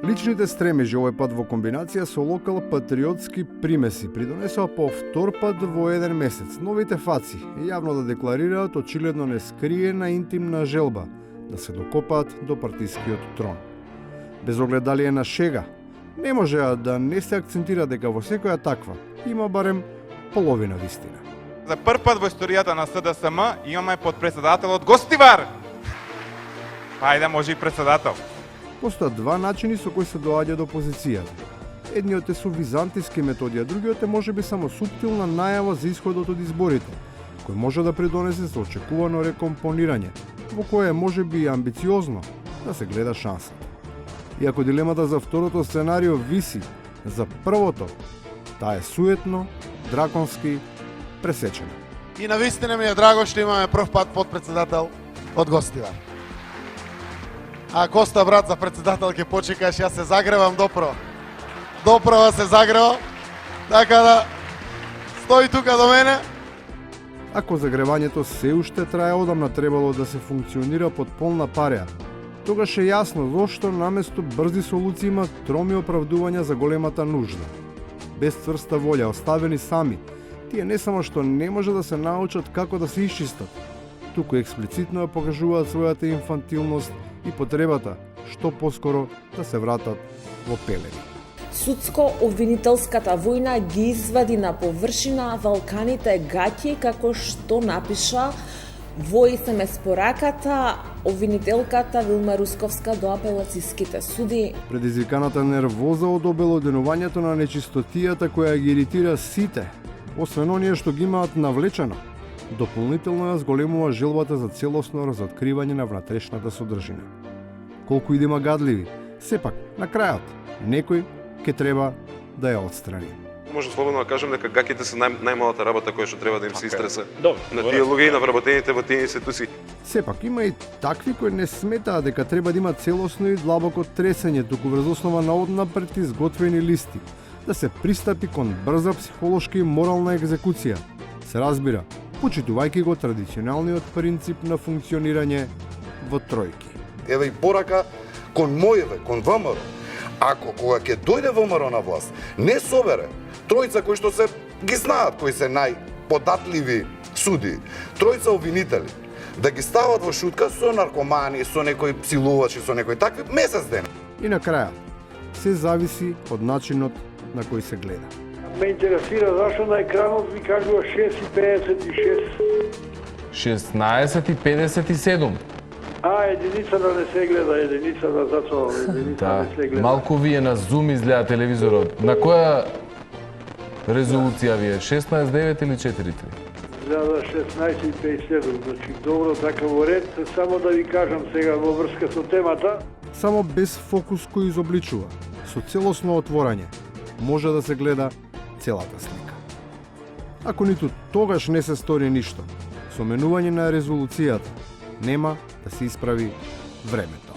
Личните стремежи овој пат во комбинација со локал патриотски примеси придонесоа по втор пат во еден месец новите фаци јавно да декларираат очигледно нескриена интимна желба да се докопаат до партискиот трон. Без оглед дали е на шега, не можеа да не се акцентира дека во секоја таква има барем половина вистина. За прв пат во историјата на СДСМ имаме подпредседателот гостивар. Ајде, може и председател. Постојат два начини со кои се доаѓа до позицијата. Едниот е со византиски методи, а другиот е можеби само суптилна најава за исходот од изборите, кој може да придонесе за очекувано рекомпонирање, во кое може би амбициозно да се гледа шансата. Иако дилемата за второто сценарио виси, за првото, таа е суетно, драконски, пресечена. И навистина ми е драго што имаме прв пат подпредседател од гостива. А Коста, брат, за председател ќе почекаш, јас се загревам допро. Доправа се загрева, така да стои тука до мене. Ако загревањето се уште трае, одамна требало да се функционира под полна пареа. Тогаш е јасно зошто наместо брзи солуции има троми оправдувања за големата нужда. Без цврста волја, оставени сами, тие не само што не може да се научат како да се исчистат, туку експлицитно ја покажуваат својата инфантилност и потребата што поскоро да се вратат во пелени. Судско-обвинителската војна ги извади на површина валканите гаќи, како што напиша во СМС пораката обвинителката Вилма Русковска до апелациските суди. Предизвиканата нервоза од обелоденувањето на нечистотијата која ги иритира сите, освен оние што ги имаат навлечено, дополнително ја зголемува желбата за целосно разоткривање на внатрешната содржина. Колку и да има гадливи, сепак, на крајот, некој ќе треба да ја отстрани. Може слободно да кажем дека гаќите се најмалата работа која што треба да им се истреса на Добро. тие луѓе и на вработените во тие институции. Сепак, има и такви кои не сметаат дека треба да има целосно и длабоко тресење, туку врз основа на однапред изготвени листи, да се пристапи кон брза психолошка и морална екзекуција. Се разбира, почитувајќи го традиционалниот принцип на функционирање во тројки. Еве и порака кон МОИВ, кон ВМРО. Ако кога ќе дојде ВМРО на власт, не собере тројца кои што се ги знаат, кои се најподатливи суди, тројца обвинители, да ги стават во шутка со наркомани, со некои псилувачи, со некои такви месец ден. И на крајот, се зависи од начинот на кој се гледа. Ме интересира зашто на екранот ми кажува 6,56. 16:57. Единица да не се гледа, единица да зацова, единица Да, не се гледа. малку вие на Zoom изгледа телевизорот. На која резолуција вие? 16:9 или 4:3? Изгледа 16,57, значи добро, така во ред. Само да ви кажам сега во врска со темата. Само без фокус кој изобличува, со целосно отворање, може да се гледа целата слика. Ако ниту тогаш не се стори ништо, со менување на резолуцијата, нема да се исправи времето.